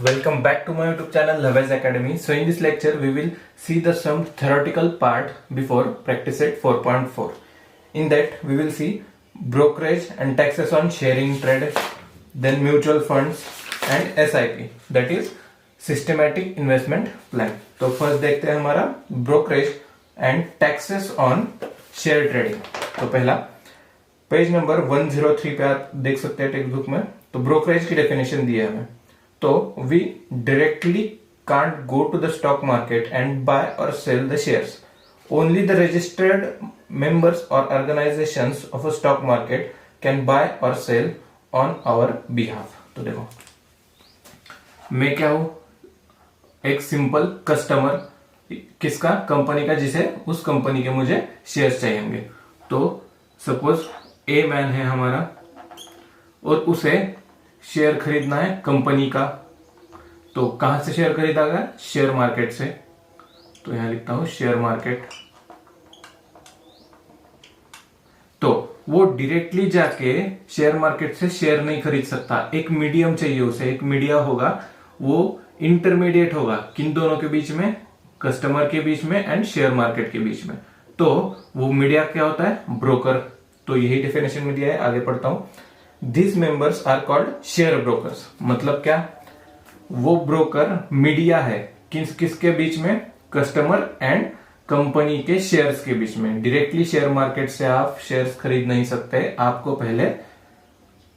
Welcome back to my YouTube channel Lavaz Academy. So in this lecture we will see some theoretical part before practice set 4.4. In that we will see brokerage and taxes on sharing trade, then mutual funds and SIP, that is systematic investment plan. तो first देखते हैं हमारा brokerage and taxes on share trading. तो पहला page number 103 पे आप देख सकते हैं टेक्स्ट बुक में. तो ब्रोकरेज की डेफिनेशन दी है हमें. तो we directly can't go to the stock market and buy or sell the shares. Only the registered members or organisations of a stock market can buy or sell on our behalf. तो देखो मैं क्या हूं, एक simple customer. किसका? Company का, जिसे उस कंपनी के मुझे शेयर्स चाहिए होंगे. तो सपोज ए मैन है हमारा और उसे शेयर खरीदना है कंपनी का. तो कहां से शेयर खरीदा गया? शेयर मार्केट से. तो यहां लिखता हूं शेयर मार्केट. तो वो डायरेक्टली जाके शेयर मार्केट से शेयर नहीं खरीद सकता. एक मीडियम चाहिए उसे. एक मीडिया होगा, वो इंटरमीडिएट होगा किन दोनों के बीच में? कस्टमर के बीच में एंड शेयर मार्केट के बीच में. तो वो मीडिया क्या होता है? ब्रोकर. तो यही डेफिनेशन में दिया है. आगे पढ़ता हूं. These members are called share brokers. मतलब क्या? वो ब्रोकर मीडिया है किसके बीच में? कस्टमर एंड कंपनी के शेयर्स के बीच में. डायरेक्टली शेयर मार्केट से आप शेयर्स खरीद नहीं सकते. आपको पहले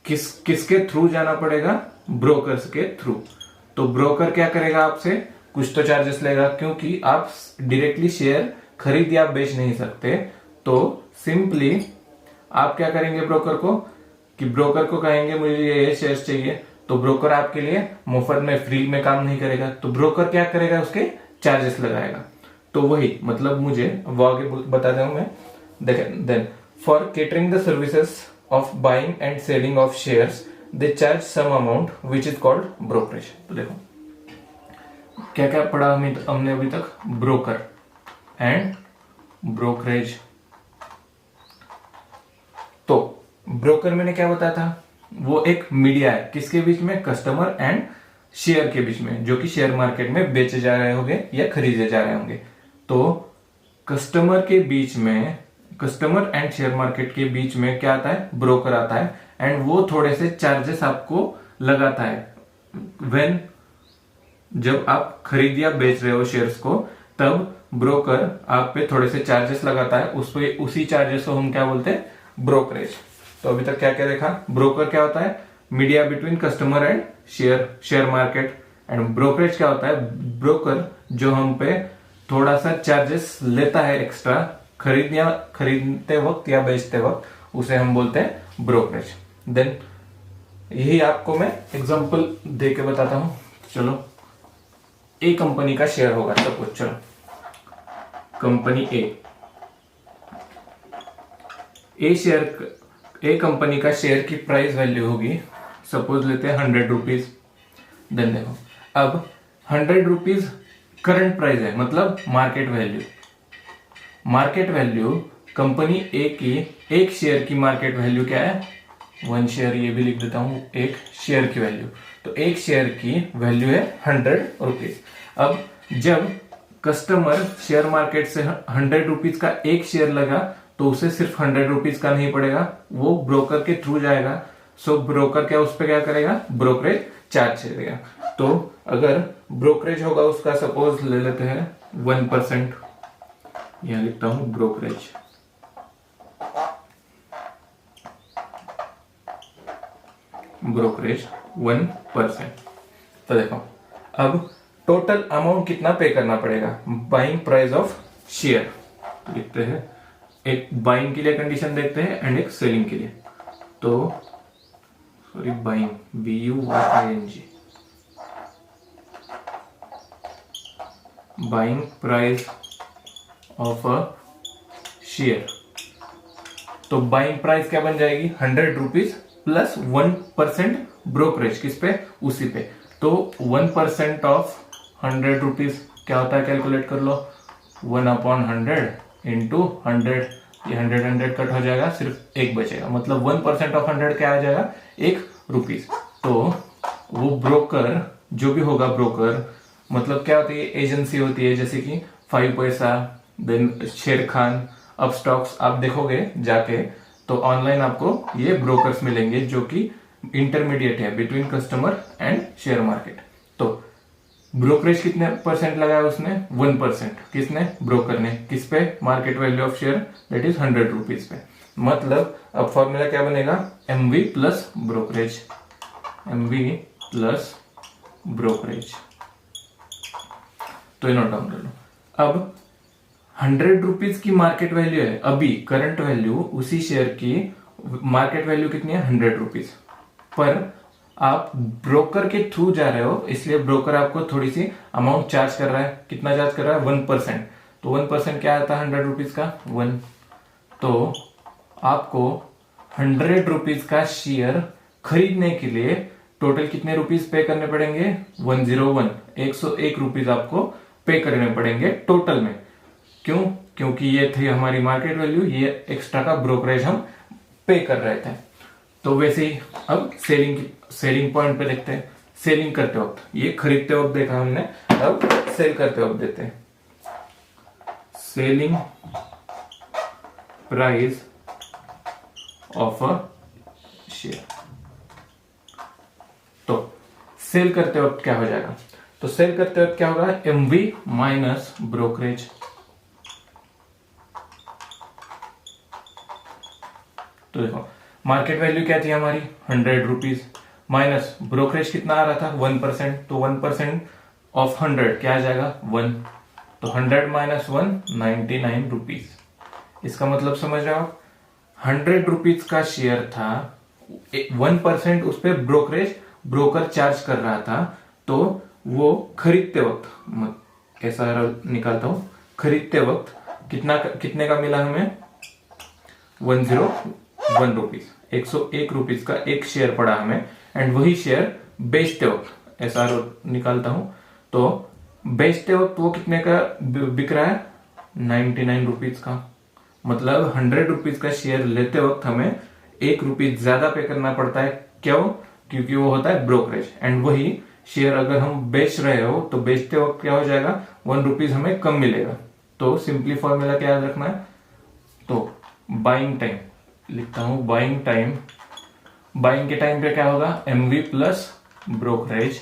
किसके थ्रू जाना पड़ेगा? ब्रोकर्स के थ्रू. तो ब्रोकर क्या करेगा? आपसे कुछ तो चार्जेस लेगा, क्योंकि आप डायरेक्टली शेयर खरीद या बेच नहीं सकते. तो सिंपली आप क्या करेंगे? ब्रोकर को कहेंगे मुझे ये शेयर्स चाहिए. तो ब्रोकर आपके लिए मुफ्त में, फ्री में काम नहीं करेगा. तो ब्रोकर क्या करेगा? उसके चार्जेस लगाएगा. तो वही मतलब मुझे वो आगे बता दूं मैं. Then for catering the services of buying and selling of shares they charge some amount which is called brokerage. तो देखो क्या क्या पढ़ा हमने अभी तक? Broker and brokerage. तो ब्रोकर मैंने क्या बताया था? वो एक मीडिया है किसके बीच में? कस्टमर एंड शेयर के बीच में, जो कि शेयर मार्केट में बेचे जा रहे होंगे या खरीदे जा रहे होंगे. तो कस्टमर के बीच में, कस्टमर एंड शेयर मार्केट के बीच में क्या आता है? ब्रोकर आता है. एंड वो थोड़े से चार्जेस आपको लगाता है. व्हेन जब आप खरीद या बेच रहे हो शेयर्स को, तब ब्रोकर आप पे थोड़े से चार्जेस लगाता है. उसी चार्जेस को हम क्या बोलते हैं? ब्रोकरेज. तो अभी तक क्या क्या देखा? ब्रोकर क्या होता है? Media between customer and share market. And brokerage क्या होता है? ब्रोकर जो हम पे थोड़ा सा चार्जेस लेता है एक्स्ट्रा खरीदते वक्त या बेचते वक्त, उसे हम बोलते हैं ब्रोकरेज. देन यही आपको मैं एग्जांपल दे के बताता हूं. चलो, ए कंपनी का शेयर होगा सपोज. चलो, कंपनी ए कंपनी का शेयर की प्राइस वैल्यू होगी, सपोज लेते हैं 100 रुपीज. देन देखो, अब 100 रुपीज करंट प्राइस है, मतलब market value. Market value company A की एक शेयर की मार्केट वैल्यू क्या है? 1 शेयर. ये भी लिख देता हूं, एक शेयर की वैल्यू. तो एक शेयर की वैल्यू है 100 रुपीज. अब जब कस्टमर शेयर मार्केट से 100 रुपीज का एक शेयर लगा, तो उसे सिर्फ 100 रुपीज का नहीं पड़ेगा, वो ब्रोकर के थ्रू जाएगा. सो ब्रोकर क्या उस पर क्या करेगा? ब्रोकरेज चार्ज करेगा. तो अगर ब्रोकरेज होगा उसका, सपोज ले लेते हैं 1%. यहां लिखता हूं ब्रोकरेज. ब्रोकरेज 1%. तो देखो अब टोटल अमाउंट कितना पे करना पड़ेगा? बाइंग प्राइस ऑफ शेयर लिखते हैं. एक बाइंग के लिए कंडीशन देखते हैं एंड एक सेलिंग के लिए. तो sorry, buying BUYING, buying price of a share. तो बाइंग प्राइस क्या बन जाएगी? 100 रुपीज प्लस 1% ब्रोकरेज. किस पे? उसी पे. तो 1% ऑफ 100 रुपीज क्या होता है? कैलकुलेट कर लो. 1/100 इंटू 100. ये 100 कट हो जाएगा, सिर्फ एक बचेगा, मतलब 1% ऑफ 100 क्या आ जाएगा, 1 रुपीज। तो वो ब्रोकर जो भी होगा, ब्रोकर मतलब क्या होती है, एजेंसी होती है, जैसे कि 5 पैसा, देन शेर खान, अपस्टॉक्स, आप देखोगे जाके तो ऑनलाइन आपको ये ब्रोकर्स मिलेंगे जो कि इंटरमीडिएट है between customer and share market. तो ब्रोकरेज कितने परसेंट लगाया उसने, 1%। किसने, ब्रोकर ने, किस पे, market value of share that is 100 rupees पे। मतलब अब फॉर्मूला क्या बनेगा, MV plus brokerage, MV plus brokerage. तो ये नोट डाउन कर लो। अब 100 रुपीज की मार्केट वैल्यू है अभी, करंट वैल्यू, उसी शेयर की मार्केट वैल्यू कितनी है, 100 रुपीज, पर आप ब्रोकर के थ्रू जा रहे हो, इसलिए ब्रोकर आपको थोड़ी सी अमाउंट चार्ज कर रहा है। कितना चार्ज कर रहा है, 1%। तो 1% क्या आता है 100 रुपीज का, 1। तो आपको 100 रुपीज का शेयर खरीदने के लिए टोटल कितने रुपीज पे करने पड़ेंगे, 101, 101 रुपीज आपको पे करने पड़ेंगे टोटल में। क्यों, क्योंकि ये थी हमारी मार्केट वैल्यू, ये एक्स्ट्रा का ब्रोकरेज हम पे कर रहे थे। तो वैसे ही अब सेलिंग पॉइंट पे देखते हैं। सेलिंग करते वक्त, ये खरीदते वक्त देखा हमने, अब सेल करते वक्त देते हैं। Selling price of a share. तो सेल करते वक्त क्या हो जाएगा, तो सेल करते वक्त क्या होगा, एमवी माइनस ब्रोकरेज। तो देखो मार्केट वैल्यू क्या थी हमारी, 100 रुपीज, माइनस ब्रोकरेज कितना आ रहा था, 1%। तो 1% ऑफ 100 क्या आ जाएगा, 1। तो 100 माइनस 1, 99 रुपीज। इसका मतलब समझ रहे हो आप, 100 रुपीज का शेयर था, 1% उस पर ब्रोकर चार्ज कर रहा था। तो वो खरीदते वक्त, ऐसा निकालता हूं, खरीदते वक्त कितने का मिला हमें, 101 रुपीज, 101 रुपीज का एक शेयर पड़ा हमें। एंड वही शेयर बेचते वक्त, ऐसा निकालता हूं, तो बेचते वक्त वो कितने का बिक रहा है, 99 रुपीज का। मतलब 100 रुपीज का शेयर लेते वक्त हमें 1 रुपीज ज्यादा पे करना पड़ता है। क्यों, क्योंकि वो होता है ब्रोकरेज। एंड वही शेयर अगर हम बेच रहे हो तो बेचते वक्त क्या हो जाएगा, 1 रुपीज हमें कम मिलेगा। तो सिंपली फॉर्मूला क्या याद रखना है, तो बाइंग टाइम लिखता हूं, बाइंग टाइम, बाइंग के टाइम पे क्या होगा, MV plus brokerage,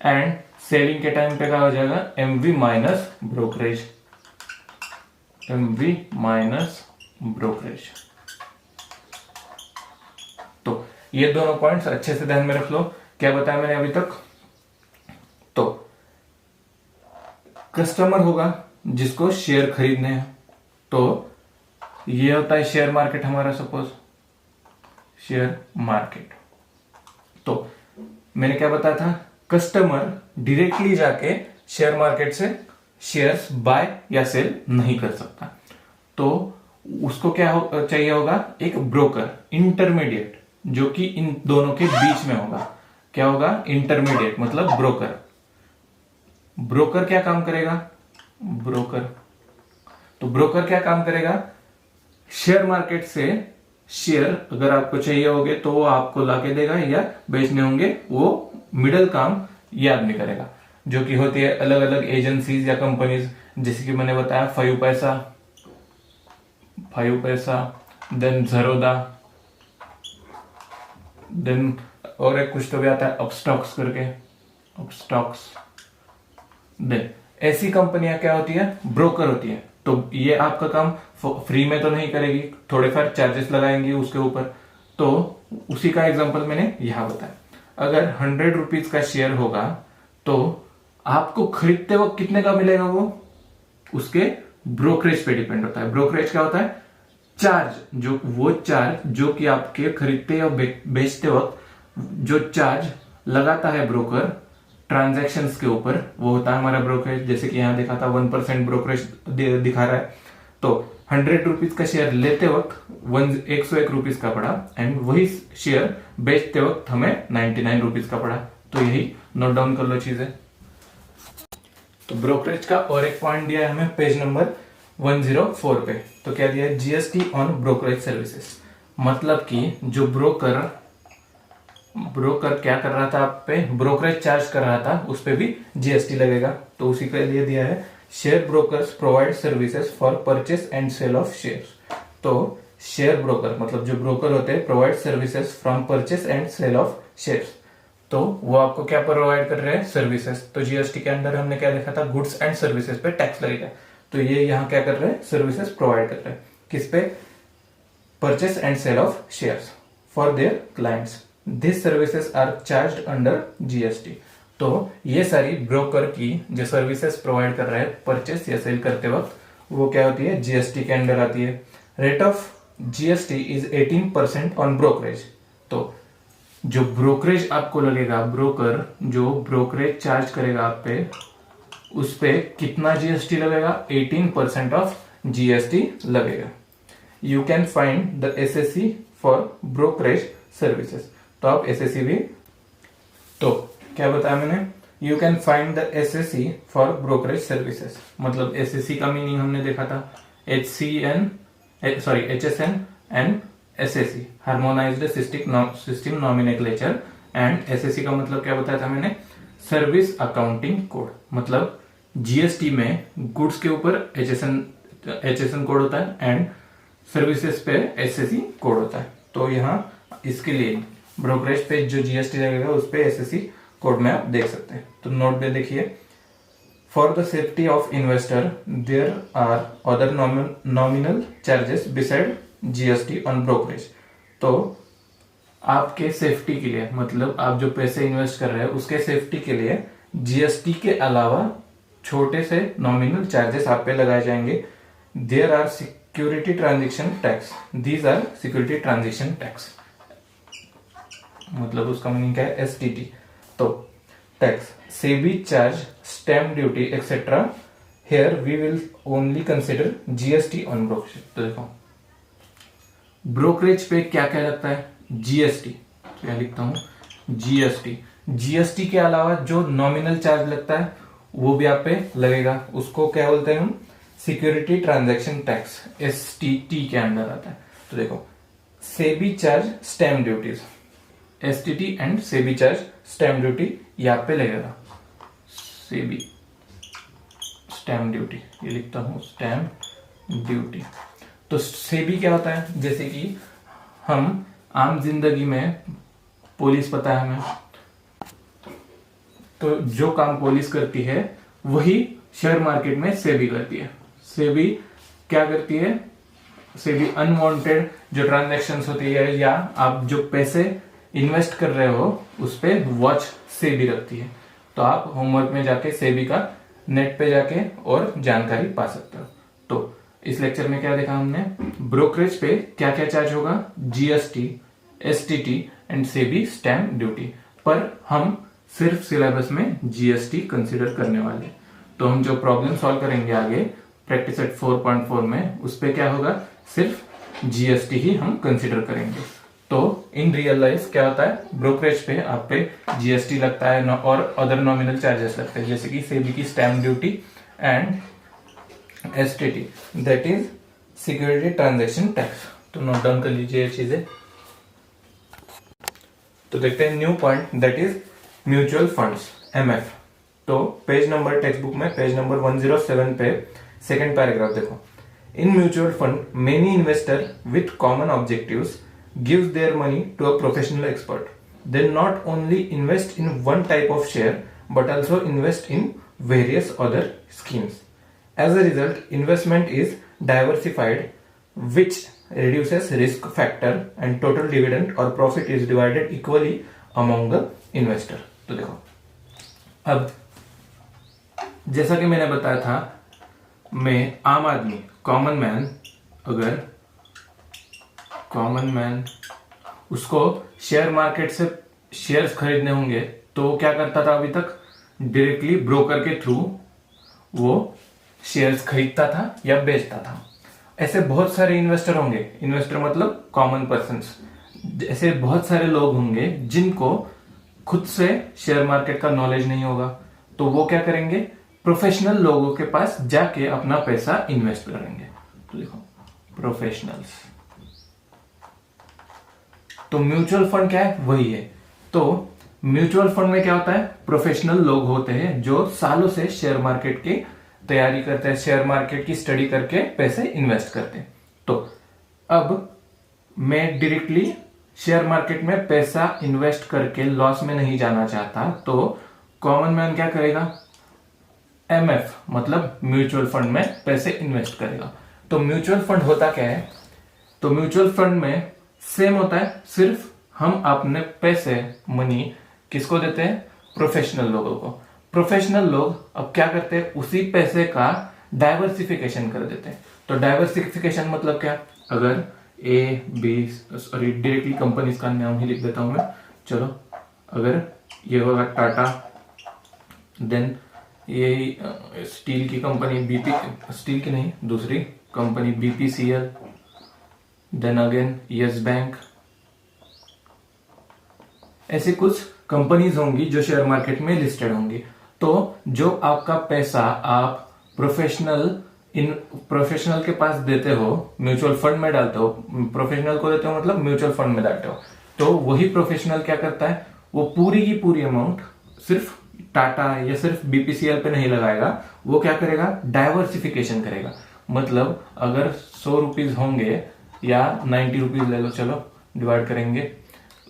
and selling के टाइम पे क्या हो जाएगा, MV minus brokerage, MV minus brokerage. तो ये दोनों पॉइंट्स अच्छे से ध्यान में रख लो। क्या बताया मैंने अभी तक, तो कस्टमर होगा जिसको शेयर खरीदने हैं, तो ये होता है शेयर मार्केट हमारा, सपोज शेयर मार्केट। तो मैंने क्या बताया था, कस्टमर डायरेक्टली जाके शेयर मार्केट से शेयर्स बाय या सेल नहीं कर सकता। तो उसको क्या चाहिए होगा, एक ब्रोकर, इंटरमीडिएट, जो कि इन दोनों के बीच में होगा। क्या होगा, इंटरमीडिएट मतलब ब्रोकर। ब्रोकर क्या काम करेगा, तो ब्रोकर क्या काम करेगा, शेयर मार्केट से शेयर अगर आपको चाहिए होंगे तो वो आपको लाके देगा, या बेचने होंगे वो मिडल काम याद नहीं करेगा, जो कि होती है अलग अलग एजेंसीज या कंपनीज। जैसे कि मैंने बताया 5 पैसा, देन ज़रोदा, देन और एक कुछ तो भी आता है अपस्टॉक्स करके, अपस्टॉक्स। देन ऐसी कंपनियां क्या होती है, ब्रोकर होती है। तो ये आपका काम फ्री में तो नहीं करेगी, थोड़े फार चार्जेस लगाएंगी उसके ऊपर। तो उसी का एग्जांपल मैंने यहां बताया। अगर 100 रुपीज का शेयर होगा तो आपको खरीदते वक्त कितने का मिलेगा, वो उसके ब्रोकरेज पे डिपेंड होता है। ब्रोकरेज क्या होता है, चार्ज, जो कि आपके खरीदते या बेचते वक्त जो चार्ज लगाता है ब्रोकर ट्रांजैक्शंस के ऊपर, वो होता है हमारा ब्रोकरेज। जैसे कि यहां देखा था 1% ब्रोकरेज दिखा रहा है। तो 100 रुपीज का शेयर लेते वक्त 101 रुपीज का पड़ा, एंड वही शेयर बेचते वक्त हमें 99 रुपीज का पड़ा। तो यही नोट डाउन कर लो चीजें। तो ब्रोकरेज का और एक पॉइंट दिया है हमें पेज नंबर 104 पे। तो क्या दिया है, जीएसटी ऑन ब्रोकरेज सर्विसेज। मतलब कि जो ब्रोकर क्या कर रहा था, आप पे ब्रोकरेज चार्ज कर रहा था, उस पे भी जीएसटी लगेगा। तो उसी के लिए दिया है share brokers provide services for purchase and sale of shares. तो शेयर ब्रोकर मतलब जो ब्रोकर होते हैं provide services from purchase and sale of shares. तो वो आपको क्या प्रोवाइड कर रहे हैं, सर्विसेज। तो जीएसटी के अंदर हमने क्या देखा था, गुड्स एंड सर्विसेज पे टैक्स लगेगा। तो ये यहाँ क्या कर रहे हैं, सर्विसेज प्रोवाइड कर रहे हैं। किस पे, purchase and sale of shares for their clients. This services are charged under GST. तो ये सारी ब्रोकर की जो सर्विसेज प्रोवाइड कर रहे हैं परचेस या सेल करते वक्त, वो क्या होती है, जीएसटी के अंडर आती है। Rate of GST is 18% on brokerage. तो जो ब्रोकरेज आपको लगेगा, ब्रोकर जो ब्रोकरेज चार्ज करेगा आप पे, उस पे कितना जीएसटी लगेगा, 18% ऑफ जीएसटी लगेगा। You can find the assessee for brokerage services. तो आप एसएससी भी, तो क्या बताया मैंने, you can find the assessee for brokerage services. मतलब एसएससी का मीनिंग हमने देखा था, HSN and SSC, harmonised system nomenclature. And SSC का मतलब क्या बताया था मैंने, सर्विस अकाउंटिंग कोड। मतलब जीएसटी में गुड्स के ऊपर HSN कोड होता है एंड सर्विसेज पे SSC कोड होता है। तो यहाँ इसके लिए ब्रोकरेज पे जो जीएसटी लगेगा उस पे SSC कोड में आप देख सकते हैं। तो नोट में देखिए, for the safety of investor there are other nominal charges beside GST on brokerage. तो आपके सेफ्टी के लिए, मतलब आप जो पैसे इन्वेस्ट कर रहे हैं उसके सेफ्टी के लिए जीएसटी के अलावा छोटे से नॉमिनल चार्जेस आप पे लगाए जाएंगे। There are security transaction tax, these are security transaction tax. मतलब उसका मीनिंग क्या है, एसटीटी। तो tax, SEBI charge, stamp duty etcetera. Here we will only consider GST on brokerage. तो देखो ब्रोकरेज पे क्या क्या लगता है, जीएसटी। तो यहां लिखता हूं जीएसटी। जीएसटी के अलावा जो नॉमिनल चार्ज लगता है वो भी आप पे लगेगा। उसको क्या बोलते हैं हम, सिक्योरिटी ट्रांजैक्शन टैक्स, एसटीटी के अंदर आता है। तो देखो SEBI charge, stamp duties, STT and SEBI charge stamp duty यहाँ पे लगेगा। सेबी स्टैम्प ड्यूटी, ये लिखता हूं स्टैम्प ड्यूटी। तो सेबी क्या होता है, जैसे कि हम आम जिंदगी में, पुलिस पता है हमें, तो जो काम पुलिस करती है वही शेयर मार्केट में सेबी करती है। सेबी क्या करती है, सेबी अनवांटेड जो ट्रांजैक्शंस होती है या आप जो पैसे इन्वेस्ट कर रहे हो उस पे वॉच सेबी रखती है। तो आप होमवर्क में जाके सेबी का नेट पे जाके और जानकारी पा सकते हो। तो इस लेक्चर में क्या देखा हमने, ब्रोकरेज पे क्या क्या चार्ज होगा, GST, STT and SEBI stamp duty. पर हम सिर्फ सिलेबस में जीएसटी कंसीडर करने वाले। तो हम जो प्रॉब्लम सॉल्व करेंगे आगे प्रैक्टिस सेट 4.4 में, उस पे क्या होगा, सिर्फ जीएसटी ही हम कंसीडर करेंगे। तो इन रियल लाइफ क्या होता है, ब्रोकरेज पे आप पे जीएसटी लगता है और अदर नॉमिनल चार्जेस लगते हैं, जैसे कि सेबी की stamp duty and STT, that is security transaction tax. तो नोट डाउन कर लीजिए ये चीजें। तो देखते हैं new point, that is mutual funds, MF. तो पेज नंबर, टेक्स्ट बुक में पेज नंबर 107 पे सेकेंड पैराग्राफ देखो। In mutual fund many investor with common objectives gives their money to a professional expert. They not only invest in one type of share but also invest in various other schemes. As a result, investment is diversified, which reduces risk factor and total dividend or profit is divided equally among the investor. तो देखो, अब जैसा कि मैंने बताया था, मैं आम आदमी, कॉमन मैन, अगर कॉमन मैन उसको शेयर मार्केट से शेयर्स खरीदने होंगे तो क्या करता था अभी तक, डायरेक्टली ब्रोकर के थ्रू वो शेयर्स खरीदता था या बेचता था। ऐसे बहुत सारे इन्वेस्टर होंगे, इन्वेस्टर मतलब कॉमन पर्सन्स, ऐसे बहुत सारे लोग होंगे जिनको खुद से शेयर मार्केट का नॉलेज नहीं होगा। तो वो क्या करेंगे, प्रोफेशनल लोगों के पास जाके अपना पैसा इन्वेस्ट करेंगे। तो देखो प्रोफेशनल्स, तो म्यूचुअल फंड क्या है, वही है। तो म्यूचुअल फंड में क्या होता है, प्रोफेशनल लोग होते हैं जो सालों से शेयर मार्केट की तैयारी करते हैं, शेयर मार्केट की स्टडी करके पैसे इन्वेस्ट करते हैं। तो अब मैं डायरेक्टली शेयर मार्केट में पैसा इन्वेस्ट करके लॉस में नहीं जाना चाहता, तो कॉमन मैन क्या करेगा, एमएफ मतलब म्यूचुअल फंड में पैसे इन्वेस्ट करेगा। तो म्यूचुअल फंड होता क्या है, तो म्यूचुअल फंड में सेम होता है, सिर्फ हम अपने पैसे मनी किसको देते हैं, प्रोफेशनल लोगों को। प्रोफेशनल लोग अब क्या करते हैं, उसी पैसे का डाइवर्सिफिकेशन कर देते हैं। तो डाइवर्सिफिकेशन मतलब क्या, अगर A B, sorry directly companies का नाम ही लिख देता हूं मैं, चलो अगर ये होगा टाटा, देन ये स्टील की कंपनी बीपी, स्टील की नहीं दूसरी company BPCL, then again Yes Bank, ऐसे कुछ कंपनीज होंगी जो शेयर मार्केट में लिस्टेड होंगी। तो जो आपका पैसा आप प्रोफेशनल के पास देते हो, म्यूचुअल फंड में डालते हो, प्रोफेशनल को देते हो मतलब म्यूचुअल फंड में डालते हो, तो वही प्रोफेशनल क्या करता है, वो पूरी की पूरी अमाउंट सिर्फ टाटा या सिर्फ बीपीसीएल पे नहीं लगाएगा, वो क्या करेगा, डाइवर्सिफिकेशन करेगा। मतलब अगर 100 रुपीज होंगे या 90 रुपीज ले लो, चलो डिवाइड करेंगे,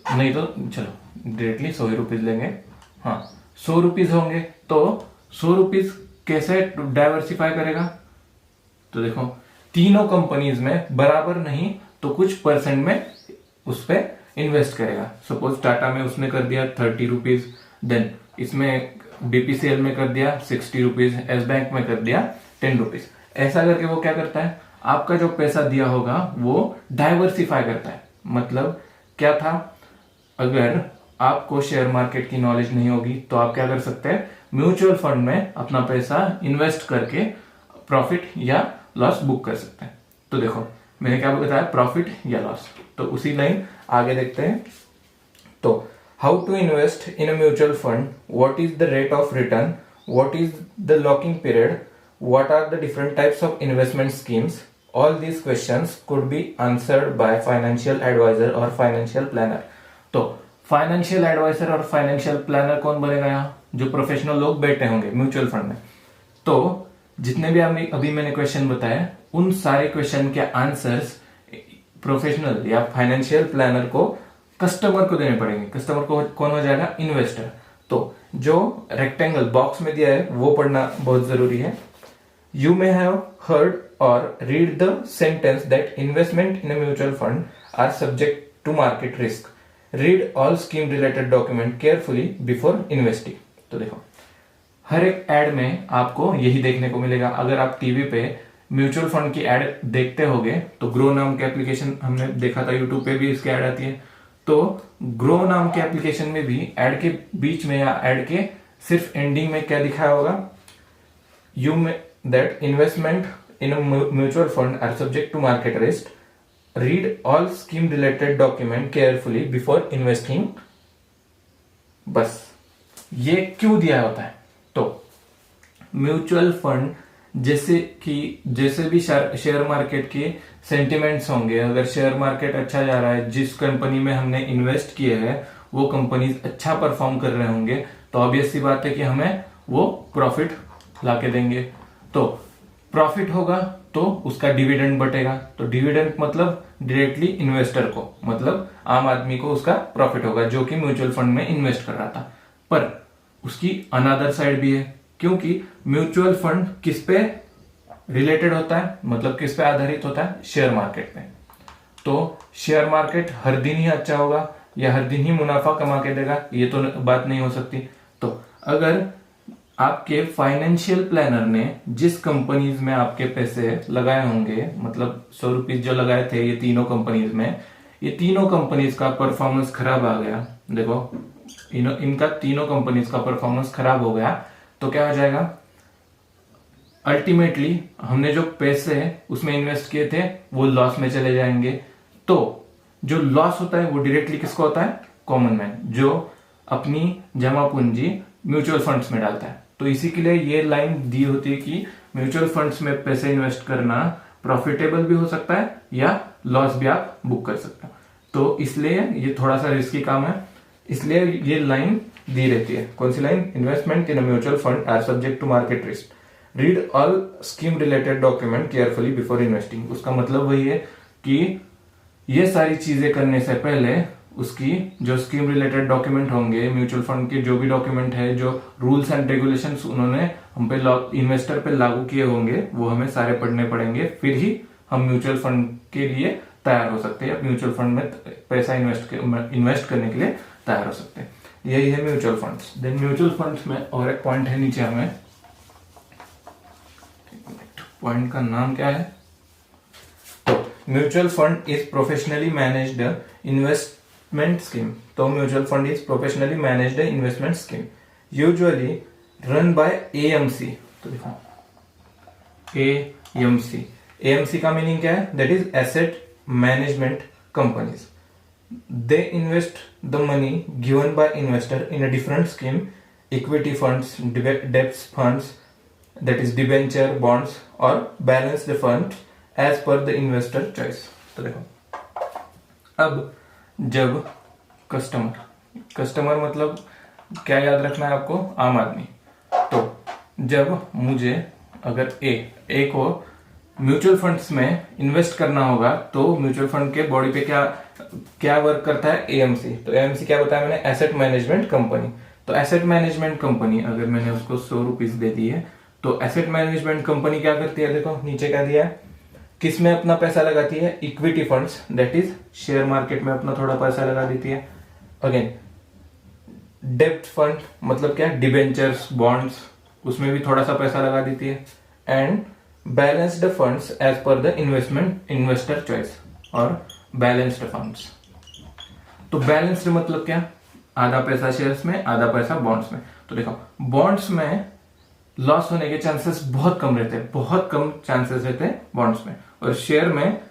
नहीं तो चलो डायरेक्टली 100 ही रुपीज लेंगे, हाँ 100 रुपीज होंगे, तो 100 रुपीज कैसे डाइवर्सिफाई करेगा, तो देखो तीनों कंपनीज में बराबर नहीं तो कुछ परसेंट में उस पर इन्वेस्ट करेगा। सपोज टाटा में उसने कर दिया 30 रुपीज, देन इसमें बीपीसीएल में कर दिया 60 रुपीज, एस बैंक में कर दिया 10 रुपीज। ऐसा करके वो क्या करता है, आपका जो पैसा दिया होगा वो डाइवर्सिफाई करता है। मतलब क्या था, अगर आपको शेयर मार्केट की नॉलेज नहीं होगी तो आप क्या कर सकते हैं, म्यूचुअल फंड में अपना पैसा इन्वेस्ट करके प्रॉफिट या लॉस बुक कर सकते हैं। तो देखो मैंने क्या बताया, प्रॉफिट या लॉस। तो उसी लाइन आगे देखते हैं। तो how to invest in a mutual fund, what is the rate of return, what is the locking period, what are the different types of investment schemes, all these questions could be answered by financial adviser और financial planner. तो financial adviser और financial planner कौन बनेगा, यहाँ जो professional लोग बैठे होंगे म्यूचुअल फंड में। तो जितने भी अभी मैंने क्वेश्चन बताए, उन सारे क्वेश्चन के आंसर्स प्रोफेशनल या फाइनेंशियल प्लानर को कस्टमर को देने पड़ेंगे। कस्टमर को कौन हो जाएगा, इन्वेस्टर। तो जो रेक्टेंगल बॉक्स में दिया है वो पढ़ना बहुत जरूरी है। You may have heard or read the sentence that investment in a mutual fund are subject to market risk, read all scheme related document carefully before investing. तो देखो हर एक एड में आपको यही देखने को मिलेगा। अगर आप टीवी पे म्यूचुअल फंड की एड देखते होगे तो ग्रो नाम के एप्लीकेशन हमने देखा था, यूट्यूब पे भी इसकी एड आती है। तो ग्रो नाम के एप्लीकेशन में भी एड के बीच में या एड के सिर्फ एंडिंग में क्या दिखाया होगा, you may that investment in a mutual fund are subject to market risk, read all scheme related document carefully before investing. बस ये क्यों दिया होता है, तो म्यूचुअल फंड जैसे भी शेयर मार्केट के सेंटिमेंट्स होंगे, अगर शेयर मार्केट अच्छा जा रहा है, जिस कंपनी में हमने इन्वेस्ट किए हैं वो कंपनीज अच्छा परफॉर्म कर रहे होंगे, तो ऑब्वियस सी बात है कि हमें वो प्रॉफिट लाके देंगे। तो प्रॉफिट होगा तो उसका डिविडेंड बटेगा। तो डिविडेंड मतलब डायरेक्टली इन्वेस्टर को, मतलब आम आदमी को उसका प्रॉफिट होगा जो कि म्यूचुअल फंड में इन्वेस्ट कर रहा था। पर उसकी अनदर साइड भी है, क्योंकि म्यूचुअल फंड किस पे रिलेटेड होता है, मतलब किस पे आधारित होता है, शेयर मार्केट पे। तो शेयर मार्केट हर दिन ही अच्छा होगा या हर दिन ही मुनाफा कमा के देगा, ये तो बात नहीं हो सकती। तो अगर आपके फाइनेंशियल प्लानर ने जिस कंपनीज में आपके पैसे लगाए होंगे, मतलब 100 रुपीज जो लगाए थे ये तीनों कंपनीज में, ये तीनों कंपनीज का परफॉर्मेंस खराब आ गया, देखो इनका तीनों कंपनीज का परफॉर्मेंस खराब हो गया, तो क्या हो जाएगा, अल्टीमेटली हमने जो पैसे उसमें इन्वेस्ट किए थे वो लॉस में चले जाएंगे। तो जो लॉस होता है वो डायरेक्टली किसको होता है, कॉमन मैन, जो अपनी जमा पूंजी म्यूचुअल फंड्स में डालता है। तो इसी के लिए ये लाइन दी होती है कि म्यूचुअल फंड्स में पैसे इन्वेस्ट करना प्रॉफिटेबल भी हो सकता है या लॉस भी आप बुक कर सकते हो। तो इसलिए ये थोड़ा सा रिस्की काम है, इसलिए ये लाइन दी रहती है। कौन सी line? Investment in a mutual fund are subject to market risk, read all scheme related document carefully before investing. उसका मतलब वही है कि ये सारी चीजें करने से पहले उसकी जो स्कीम रिलेटेड डॉक्यूमेंट होंगे, म्यूचुअल फंड के जो भी डॉक्यूमेंट है, जो रूल्स एंड रेगुलेशंस उन्होंने हम पे इन्वेस्टर पे लागू किए होंगे, वो हमें सारे पढ़ने पड़ेंगे, फिर ही हम म्यूचुअल फंड के लिए तैयार हो सकते हैं, म्यूचुअल फंड में पैसा इन्वेस्ट करने के लिए तैयार हो सकते हैं। यही है mutual funds. Then mutual funds में और एक पॉइंट है नीचे, हमें पॉइंट का नाम क्या है? तो mutual fund is professionally managed investment scheme. तो mutual fund is professionally managed investment scheme usually run by AMC. तो देखो एएमसी, एएमसी का मीनिंग क्या है? That is asset management companies. They invest the money given by investor in a different scheme, equity funds, debt funds, that is debenture, bonds, or balance the funds as per the investor choice. तो देखो, अब जब customer मतलब क्या याद रखना है आपको? आम आदमी। तो जब मुझे अगर ए को म्यूचुअल फंड्स में इन्वेस्ट करना होगा, तो म्यूचुअल फंड के बॉडी पे क्या वर्क करता है? एएमसी। तो एएमसी क्या बताया मैंने? Asset management company. तो एसेट मैनेजमेंट कंपनी, अगर मैंने उसको 100 रुपीज दे दी है, तो एसेट मैनेजमेंट कंपनी क्या करती है? देखो नीचे क्या दिया है, किस में अपना पैसा लगाती है? Equity funds, that is share market में अपना थोड़ा पैसा लगा देती है। अगेन डेप्ट फंड मतलब क्या? डिबेंचर्स, बॉन्ड्स, उसमें भी थोड़ा सा पैसा लगा देती है। And balanced funds as per the investor choice, और बैलेंस्ड फंड्स। तो बैलेंस्ड मतलब क्या? आधा पैसा शेयर्स में, आधा पैसा बॉन्ड्स में। तो देखो, बॉन्ड्स में लॉस होने के चांसेस बहुत कम रहते हैं, बहुत कम चांसेस रहते हैं बॉन्ड्स में, और शेयर में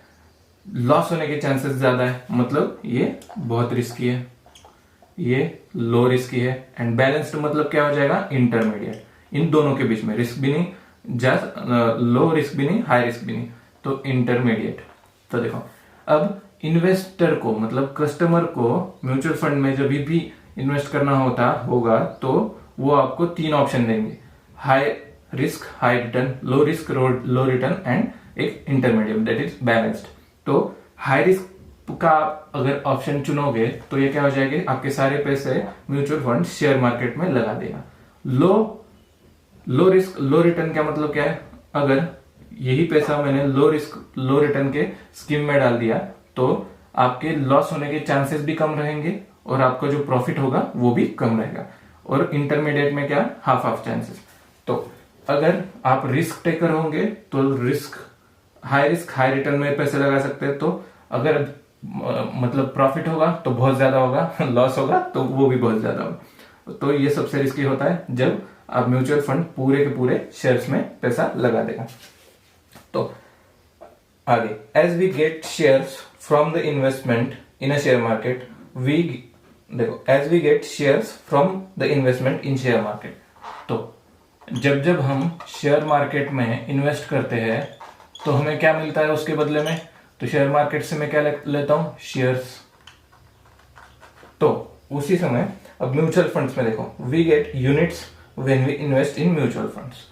लॉस होने के चांसेस ज्यादा है, मतलब ये बहुत रिस्की है, ये लो रिस्की है। एंड बैलेंस्ड मतलब क्या हो जाएगा? इंटरमीडिएट, इन दोनों के बीच में, रिस्क भी नहीं, लो रिस्क भी नहीं, हाई रिस्क भी नहीं, तो इंटरमीडिएट। तो देखो, अब इन्वेस्टर को मतलब कस्टमर को म्यूचुअल फंड में जब भी इन्वेस्ट करना होगा तो वो आपको 3 ऑप्शन देंगे, high risk high return, low risk low return, and एक इंटरमीडिएट, दैट इज बैलेंस्ड। तो हाई रिस्क का अगर ऑप्शन चुनोगे तो ये क्या हो जाएगा? आपके सारे पैसे म्यूचुअल फंड शेयर मार्केट में लगा देगा। लो रिस्क लो रिटर्न का मतलब क्या है? अगर यही पैसा मैंने लो रिस्क लो रिटर्न के स्कीम में डाल दिया तो आपके लॉस होने के चांसेस भी कम रहेंगे और आपका जो प्रॉफिट होगा वो भी कम रहेगा। और इंटरमीडिएट में क्या? Half chances. तो अगर आप रिस्क टेकर होंगे तो रिस्क हाई रिटर्न में पैसे लगा सकते हैं। तो अगर मतलब प्रॉफिट होगा तो बहुत ज्यादा होगा, लॉस होगा तो वो भी बहुत ज्यादा होगा। तो ये सबसे रिस्की होता है जब आप म्यूचुअल फंड पूरे के पूरे शेयर्स में पैसा लगा देगा। तो आगे, as we get shares from the investment in a share market, as we get shares from the investment in share market. तो जब हम शेयर मार्केट में इन्वेस्ट करते हैं तो हमें क्या मिलता है उसके बदले में? तो शेयर मार्केट से मैं क्या लेता हूं? शेयर्स। तो उसी समय अब म्यूचुअल फंड्स में देखो, we get units when we invest in mutual funds.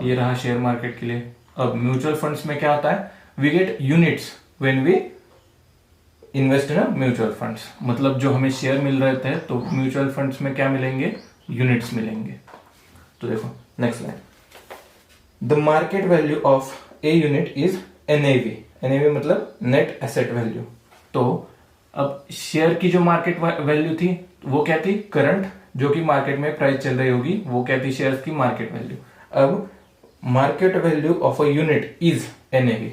ये रहा शेयर मार्केट के लिए। अब म्यूचुअल फंड्स में क्या होता है? We get units when we invest in mutual funds, मतलब जो हमें शेयर मिल रहे थे तो म्यूचुअल फंड्स में क्या मिलेंगे? यूनिट्स मिलेंगे। तो देखो next line, the market value of a unit is NAV. NAV मतलब नेट एसेट वैल्यू। तो अब शेयर की जो मार्केट वैल्यू थी वो क्या थी? करंट, जो कि मार्केट में प्राइस चल रही होगी, वो क्या थी? शेयर की मार्केट वैल्यू। अब market value of a unit is NAV.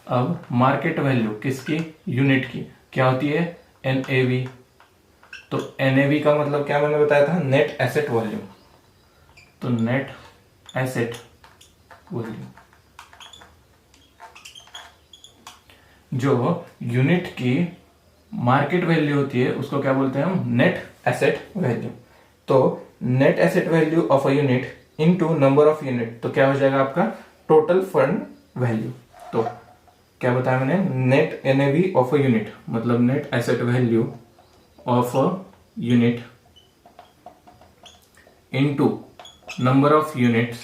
अब मार्केट वैल्यू किसकी? यूनिट की क्या होती है? एनएवी। तो एनएवी का मतलब क्या मैंने बताया था? Net asset value. तो नेट एसेट वैल्यू, जो यूनिट की मार्केट वैल्यू होती है उसको क्या बोलते हैं हम? Net asset value. तो net asset value of a unit into number of unit, तो क्या हो जाएगा आपका टोटल फंड वैल्यू। तो क्या बताया मैंने, net NAV of a unit, मतलब net asset value of a unit into number of units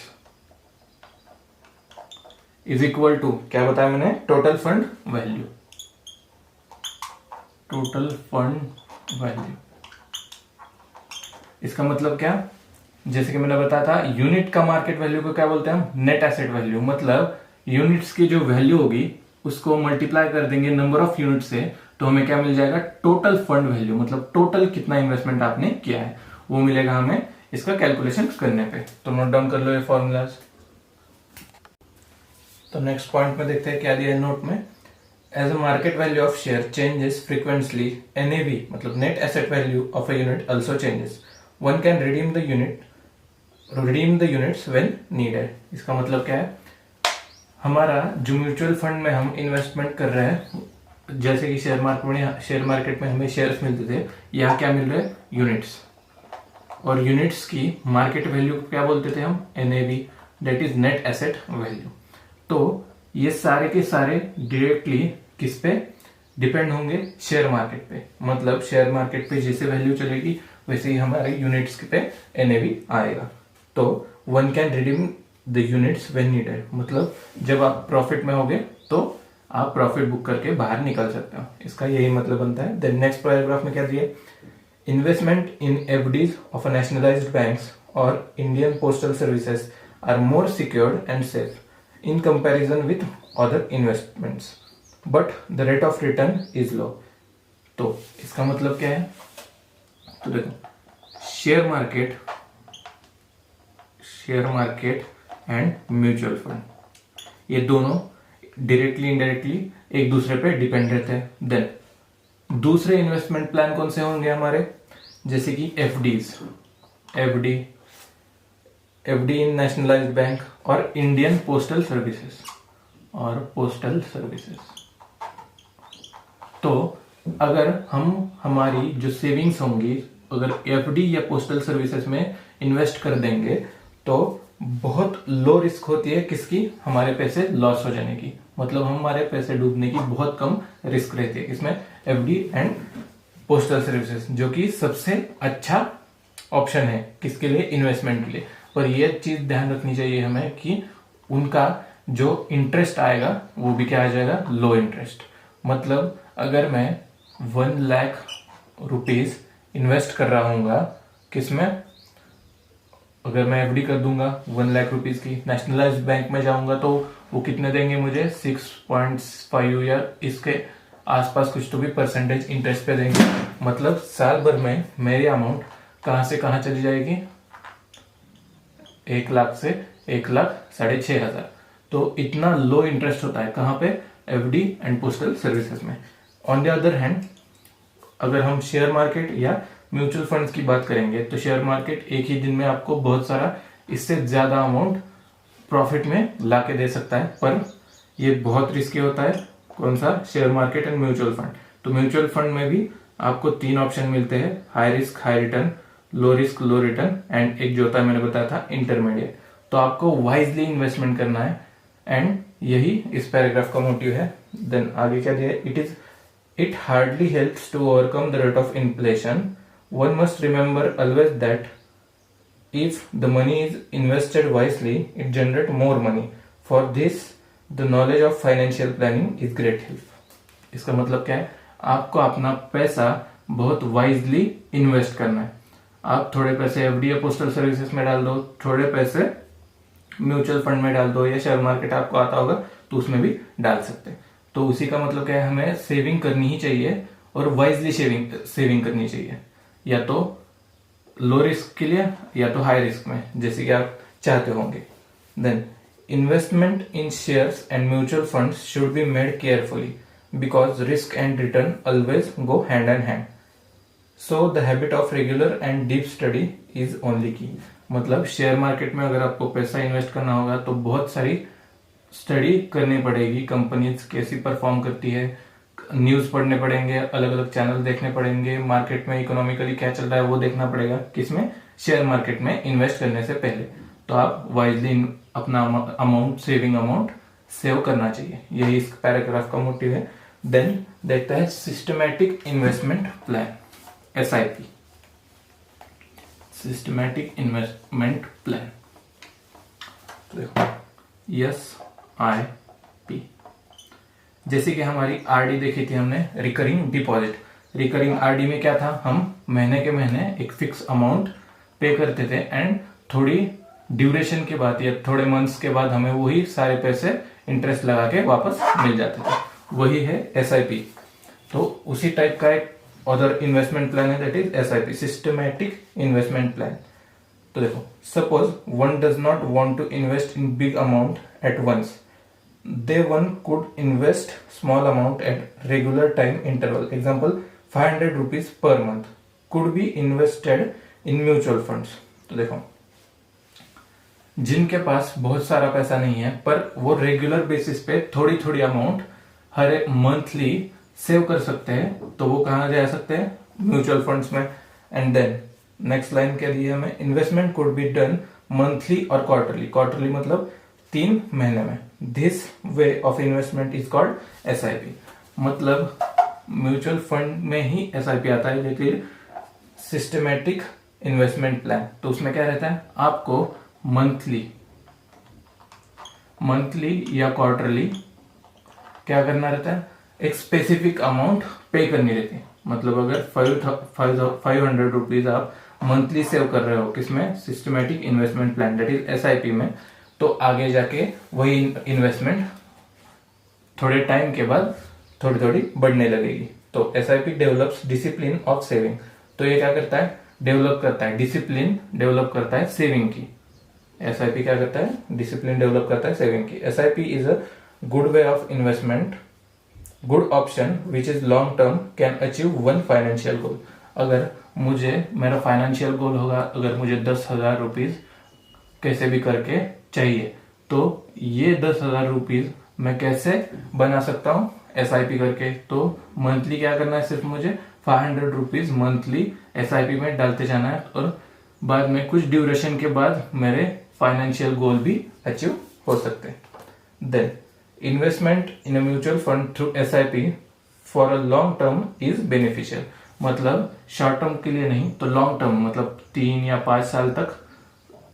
is equal to, क्या बताया मैंने, total fund value. Total fund value इसका मतलब क्या, जैसे कि मैंने बताया था यूनिट का मार्केट वैल्यू को क्या बोलते हैं हम, नेट एसेट वैल्यू। मतलब यूनिट्स की जो वैल्यू होगी उसको मल्टीप्लाई कर देंगे नंबर ऑफ यूनिट से, तो हमें क्या मिल जाएगा, टोटल फंड वैल्यू, मतलब टोटल कितना इन्वेस्टमेंट आपने किया है वो मिलेगा हमें इसका कैलकुलेशन करने पे। तो नोट डाउन कर लो ये फॉर्मूलाज। तो नेक्स्ट पॉइंट में देखते हैं क्या दिया है नोट में। As a market value of share changes frequently, NAV मतलब net asset value of a unit also changes, one can redeem the units when needed. इसका मतलब क्या है, हमारा जो म्यूचुअल फंड में हम इन्वेस्टमेंट कर रहे हैं, जैसे कि शेयर मार्केट में हमें शेयर्स मिलते थे, यहाँ क्या मिल रहे हैं, यूनिट्स। और यूनिट्स की मार्केट वैल्यू को क्या बोलते थे हम, NAV, that is net asset value. तो ये सारे के सारे डायरेक्टली किस पे डिपेंड होंगे, शेयर मार्केट पे। मतलब शेयर मार्केट पे जैसे वैल्यू चलेगी वैसे ही हमारे यूनिट्स पे एनएवी आएगा। तो one can redeem the units when needed, मतलब जब आप प्रॉफिट में होगे तो आप प्रॉफिट बुक करके बाहर निकल सकते हो, इसका यही मतलब बनता है। देन नेक्स्ट पैराग्राफ में क्या दिया, investment in FDs of nationalised banks और Indian postal services are more secured and safe in comparison with other investments but the rate of return is low। तो इसका मतलब क्या है, तो देखो share market and mutual fund ये दोनों डायरेक्टली इनडायरेक्टली एक दूसरे पे डिपेंड रहते हैं। देन दूसरे इन्वेस्टमेंट प्लान कौन से होंगे हमारे, जैसे कि एफडी इन नेशनलाइज्ड बैंक और इंडियन पोस्टल सर्विसेज। तो अगर हम हमारी जो सेविंग्स होंगी अगर एफडी या पोस्टल सर्विसेज में इन्वेस्ट कर देंगे तो बहुत लो रिस्क होती है किसकी, हमारे पैसे लॉस हो जाने की, मतलब हमारे पैसे डूबने की बहुत कम रिस्क रहती है इसमें, एफडी एंड पोस्टल सर्विसेज, जो कि सबसे अच्छा ऑप्शन है किसके लिए, इन्वेस्टमेंट के लिए। पर यह चीज ध्यान रखनी चाहिए हमें कि उनका जो इंटरेस्ट आएगा वो भी क्या आ जाएगा, लो इंटरेस्ट। मतलब अगर मैं 1 लाख रुपीज इन्वेस्ट कर रहा हूँ किसमें, अगर मैं एफडी कर दूंगा 1 लाख रुपीज की, नेशनलाइज्ड बैंक में जाऊंगा तो वो कितने देंगे मुझे, 6.5 या इसके आसपास कुछ तो भी परसेंटेज इंटरेस्ट पे देंगे। मतलब साल भर में मेरी अमाउंट कहां से कहां चली जाएगी, 1 लाख से 1,06,500। तो इतना लो इंटरेस्ट होता है कहां पे, एफडी एंड पोस्टल सर्विसेज में। ऑन द अदर हैंड अगर हम शेयर मार्केट या म्यूचुअल फंड्स की बात करेंगे तो शेयर मार्केट एक ही दिन में आपको बहुत सारा इससे ज्यादा अमाउंट प्रॉफिट में ला के दे सकता है, पर ये बहुत रिस्की होता है। कौन सा, share market and mutual fund. तो म्यूचुअल फंड में भी आपको 3 ऑप्शन मिलते हैं, high risk high return, low risk low return and एक जो होता है मैंने बताया था इंटरमीडिएट। तो आपको वाइजली इन्वेस्टमेंट करना है एंड यही इस पैराग्राफ का मोटिव है। देन आगे क्या दिया है, it hardly helps to overcome the rate of inflation. One must remember always that if the money is invested wisely, it generates more money. For this, the knowledge of financial planning is great help. इसका मतलब क्या है, आपको अपना पैसा बहुत wisely invest करना है। आप थोड़े पैसे एफडी या पोस्टल सर्विसेज में डाल दो, थोड़े पैसे म्यूचुअल फंड में डाल दो, या शेयर मार्केट आपको आता होगा तो उसमें भी डाल सकते हैं। तो उसी का मतलब क्या है, हमें सेविंग करनी ही चाहिए और वाइजली सेविंग करनी चाहिए, या तो लो रिस्क के लिए या तो हाई रिस्क में, जैसे कि आप चाहते होंगे। Then investment in shares and mutual funds should be made carefully because risk and return always go hand in hand. So the habit of regular and deep study is only key. मतलब share market में अगर आपको पैसा invest करना होगा तो बहुत सारी स्टडी करनी पड़ेगी, कंपनीज कैसी परफॉर्म करती है, न्यूज पढ़ने पड़ेंगे, अलग अलग चैनल देखने पड़ेंगे, मार्केट में इकोनॉमिकली क्या चल रहा है वो देखना पड़ेगा, किसमें, शेयर मार्केट में इन्वेस्ट करने से पहले। तो आप वाइजली अपना अमाउंट, सेविंग अमाउंट सेव करना चाहिए। यही इस पैराग्राफ का मोटिव है। देन देखता है systematic investment plan, SIP, systematic investment plan. देखो SIP, जैसे कि हमारी RD देखी थी हमने, रिकरिंग डिपॉजिट। रिकरिंग RD में क्या था, हम महीने के महीने एक फिक्स अमाउंट पे करते थे एंड थोड़ी ड्यूरेशन के बाद या थोड़े मंथ्स के बाद हमें वही सारे पैसे इंटरेस्ट लगा के वापस मिल जाते थे, वही है SIP। तो उसी टाइप का एक अदर इन्वेस्टमेंट प्लान है, that is SIP, systematic investment plan. तो देखो, suppose one does not want to invest in big amount at once, they one could invest small amount at regular time interval. Example 500 rupees per month could be invested in mutual funds. तो देखो, जिनके पास बहुत सारा पैसा नहीं है पर वो रेगुलर बेसिस पे थोड़ी थोड़ी अमाउंट हर एक मंथली सेव कर सकते हैं, तो वो कहाँ जा सकते हैं, म्यूचुअल फंड्स में। एंड देन नेक्स्ट लाइन क्या दी है हमें, investment could be done monthly और क्वार्टरली। क्वार्टरली मतलब 3 महीने में। This way of investment is called SIP। मतलब म्यूचुअल फंड में ही SIP आता है, लेकिन सिस्टमैटिक इन्वेस्टमेंट प्लान, तो उसमें क्या रहता है, आपको मंथली या क्वार्टरली क्या करना रहता है, एक स्पेसिफिक अमाउंट पे करनी रहती है। मतलब अगर 500 रुपीज आप मंथली सेव कर रहे हो किसमें, systematic investment plan that is SIP में, तो आगे जाके वही इन्वेस्टमेंट थोड़े टाइम के बाद थोड़ी थोड़ी बढ़ने लगेगी। तो SIP develops discipline of saving. तो ये क्या करता है, डेवलप करता है डिसिप्लिन, डेवलप करता है सेविंग की। SIP क्या करता है, डिसिप्लिन डेवलप करता है सेविंग की। SIP is a good way of investment, good option which is long term, can achieve one financial goal. अगर मेरा फाइनेंशियल गोल होगा, अगर मुझे 10,000 रुपीज कैसे भी करके चाहिए, तो ये 10,000 रुपीज मैं कैसे बना सकता हूँ, SIP करके। तो मंथली क्या करना है, सिर्फ मुझे 500 रुपीज मंथली SIP में डालते जाना है, और बाद में कुछ ड्यूरेशन के बाद मेरे फाइनेंशियल गोल भी अचीव हो सकते हैं। Then investment in a mutual fund through SIP for a long term is beneficial. मतलब शॉर्ट टर्म के लिए नहीं, तो लॉन्ग टर्म मतलब 3 या 5 साल तक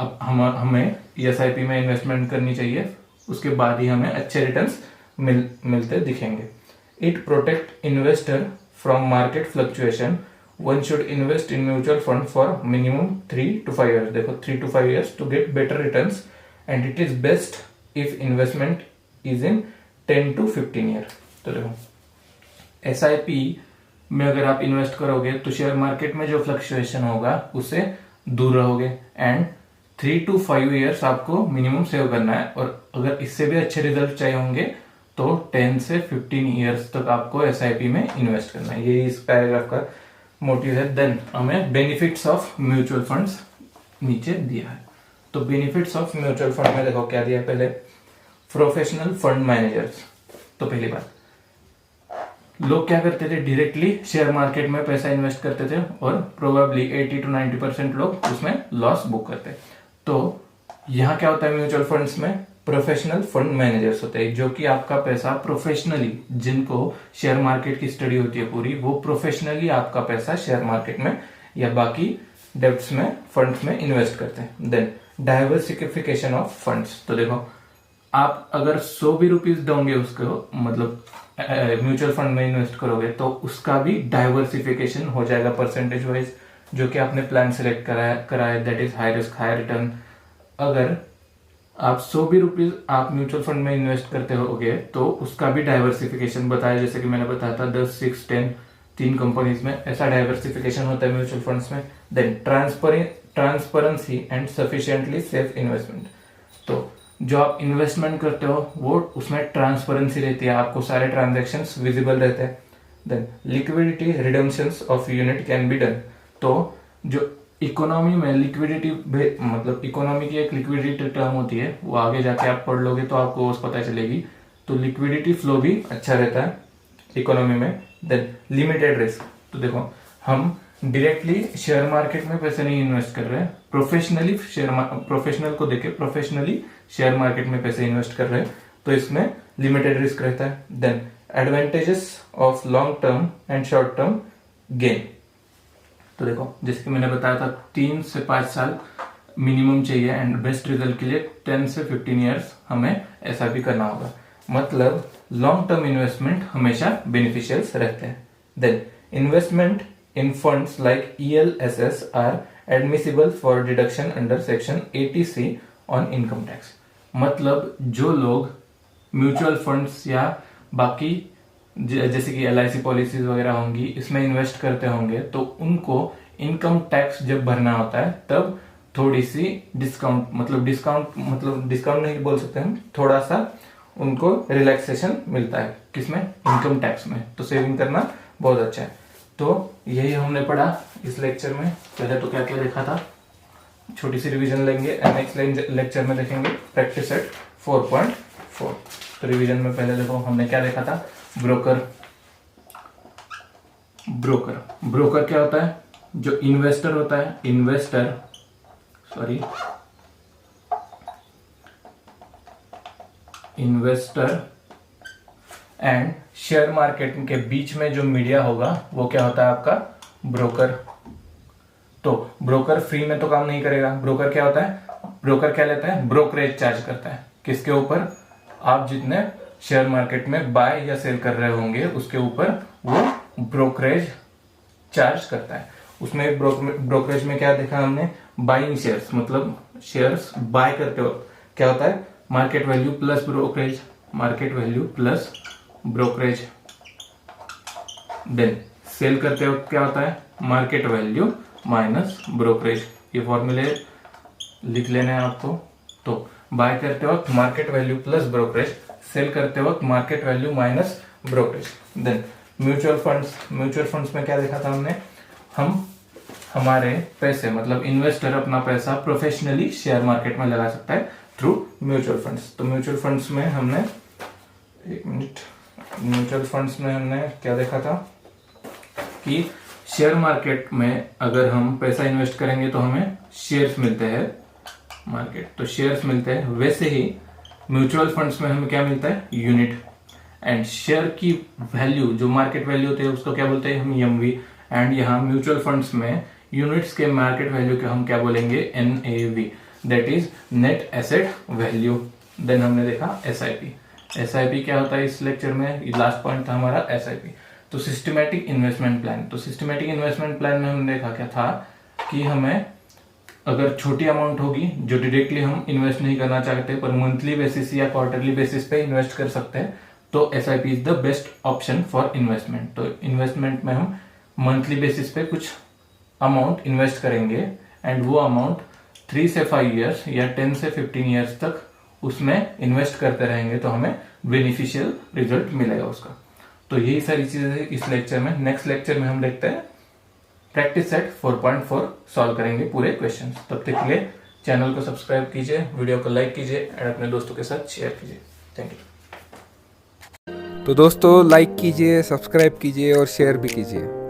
अब हमें SIP में इन्वेस्टमेंट करनी चाहिए, उसके बाद ही हमें अच्छे रिटर्न्स मिलते दिखेंगे। It protect investor from market fluctuation. One should invest in mutual fund for minimum 3 to 5 years. देखो 3 to 5 years to get better returns, and it is best if investment is in 10 to 15 year. तो देखो, SIP में अगर आप invest करोगे तो share market में जो फ्लक्चुएशन होगा उससे दूर रहोगे, एंड 3 to 5 years आपको मिनिमम सेव करना है, और अगर इससे भी अच्छे रिजल्ट चाहिए होंगे तो 10 से 15 years तक आपको SIP में इन्वेस्ट करना है। ये इस पैराग्राफ का मोटिव है। देन हमें बेनिफिट्स ऑफ म्यूचुअल फंड्स नीचे दिया है। तो बेनिफिट्स ऑफ म्यूचुअल फंड में देखो क्या दिया है, पहले प्रोफेशनल फंड मैनेजर्स। तो पहली बात, लोग क्या करते थे, डायरेक्टली शेयर मार्केट में पैसा इन्वेस्ट करते थे, और प्रोबेबली 80 to 90% लोग उसमें लॉस बुक करते। तो यहाँ क्या होता है, म्यूचुअल फंड्स में प्रोफेशनल फंड मैनेजर्स होते हैं, जो कि आपका पैसा प्रोफेशनली, जिनको शेयर मार्केट की स्टडी होती है पूरी, वो प्रोफेशनली आपका पैसा शेयर मार्केट में या बाकी डेब्ट्स में, फंड्स में इन्वेस्ट करते हैं। Then diversification of funds. तो देखो, आप अगर 100 भी रुपीज दोगे उसको, मतलब म्यूचुअल फंड में इन्वेस्ट करोगे, तो उसका भी डाइवर्सिफिकेशन हो जाएगा परसेंटेज वाइज, जो कि आपने प्लान सेलेक्ट करा है, that is high risk high return. अगर आप 100 भी रुपीज आप म्यूचुअल फंड में इन्वेस्ट करते होगे तो उसका भी डाइवर्सिफिकेशन बताया, जैसे कि मैंने बताया था 10, 6, 10 3 कंपनीज में ऐसा डाइवर्सिफिकेशन होता है म्यूचुअल फंड्स में। Then transparency and sufficiently safe investment. तो जो आप इन्वेस्टमेंट करते हो वो उसमें ट्रांसपेरेंसी रहती है, आपको सारे ट्रांजेक्शन्स विजिबल रहते हैं। Then liquidity redemptions of unit can be done. तो जो इकोनॉमी में लिक्विडिटी, मतलब इकोनॉमी की एक लिक्विडिटी टर्म होती है, वो आगे जाके आप पढ़ लोगे तो आपको उस पता चलेगी। तो लिक्विडिटी फ्लो भी अच्छा रहता है इकोनॉमी में। Then limited risk. तो देखो, हम डायरेक्टली शेयर मार्केट में पैसे नहीं इन्वेस्ट कर रहे हैं, प्रोफेशनल को देके प्रोफेशनली शेयर मार्केट में पैसे इन्वेस्ट कर रहे हैं, तो इसमें लिमिटेड रिस्क रहता है। Then advantages of long term and short term gain. तो देखो जैसे कि मैंने बताया था 3 से 5 साल मिनिमम चाहिए एंड बेस्ट रिजल्ट के लिए 10 से 15 इयर्स हमें ऐसा भी करना होगा। मतलब लॉन्ग टर्म इन्वेस्टमेंट हमेशा बेनिफिशियल्स रहते हैं। Then investment in funds like ELSS are admissible for deduction under section 80C on income tax. मतलब जो लोग म्यूचुअल फंड्स या बाकी जैसे कि LIC पॉलिसीज वगैरह होंगी इसमें इन्वेस्ट करते होंगे, तो उनको इनकम टैक्स जब भरना होता है तब थोड़ी सी डिस्काउंट डिस्काउंट नहीं बोल सकते हम, थोड़ा सा उनको रिलैक्सेशन मिलता है किसमें, इनकम टैक्स में। तो सेविंग करना बहुत अच्छा है। तो यही हमने पढ़ा इस लेक्चर में। पहले तो क्या क्या देखा था, छोटी सी रिवीजन लेंगे, नेक्स्ट लेक्चर में देखेंगे प्रैक्टिस सेट 4.4। तो रिवीजन में पहले देखो हमने क्या देखा था, ब्रोकर क्या होता है, जो इन्वेस्टर होता है, इन्वेस्टर एंड शेयर मार्केट के बीच में जो मीडिया होगा वो क्या होता है आपका ब्रोकर। तो ब्रोकर फ्री में तो काम नहीं करेगा। ब्रोकर क्या होता है, ब्रोकर क्या लेता है, ब्रोकरेज चार्ज करता है किसके ऊपर, आप जितने शेयर मार्केट में बाय या सेल कर रहे होंगे उसके ऊपर वो ब्रोकरेज चार्ज करता है। उसमें ब्रोकरेज में क्या देखा हमने, बाइंग शेयर्स, मतलब शेयर्स बाय करते वक्त क्या होता है, market value plus brokerage. Then sell करते वक्त क्या होता है, मार्केट वैल्यू माइनस ब्रोकरेज। ये फॉर्मूले लिख लेने हैं आपको। तो बाय करते वक्त market value plus brokerage, sell करते वक्त market value minus brokerage. Then mutual funds में क्या देखा था हमने, हम हमारे पैसे मतलब इन्वेस्टर अपना पैसा प्रोफेशनली शेयर मार्केट में लगा सकता है थ्रू म्यूचुअल फंड्स। तो म्यूचुअल फंड्स में हमने क्या देखा था कि शेयर मार्केट में अगर हम पैसा इन्वेस्ट करेंगे तो हमें शेयर्स मिलते हैं तो शेयर्स मिलते हैं। वैसे ही म्यूचुअल फंड्स में हमें क्या मिलता है, यूनिट। एंड शेयर की वैल्यू जो मार्केट वैल्यू होती है उसको क्या बोलते हैं हम, EMV। एंड यहाँ म्यूचुअल फंड्स में यूनिट्स के मार्केट वैल्यू के हम क्या बोलेंगे, NAV, that is net asset value. Then हमने देखा SIP क्या होता है इस लेक्चर में, लास्ट पॉइंट था हमारा SIP। तो सिस्टमैटिक इन्वेस्टमेंट प्लान में हमने देखा क्या था कि हमें अगर छोटी अमाउंट होगी जो डायरेक्टली हम इन्वेस्ट नहीं करना चाहते पर मंथली बेसिस या क्वार्टरली बेसिस पे इन्वेस्ट कर सकते हैं, तो SIP is the best option for investment. तो इन्वेस्टमेंट में हम मंथली बेसिस पे कुछ अमाउंट इन्वेस्ट करेंगे एंड वो अमाउंट 3 से 5 इयर्स या 10 से 15 इयर्स तक उसमें इन्वेस्ट करते रहेंगे तो हमें बेनिफिशियल रिजल्ट मिलेगा उसका। तो यही सारी चीजें इस लेक्चर में। नेक्स्ट लेक्चर में हम देखते हैं प्रैक्टिस सेट 4.4 सॉल्व करेंगे पूरे क्वेश्चंस। तब तक के लिए चैनल को सब्सक्राइब कीजिए, वीडियो को लाइक कीजिए और अपने दोस्तों के साथ शेयर कीजिए। Thank you. तो दोस्तों लाइक कीजिए, सब्सक्राइब कीजिए और शेयर भी कीजिए।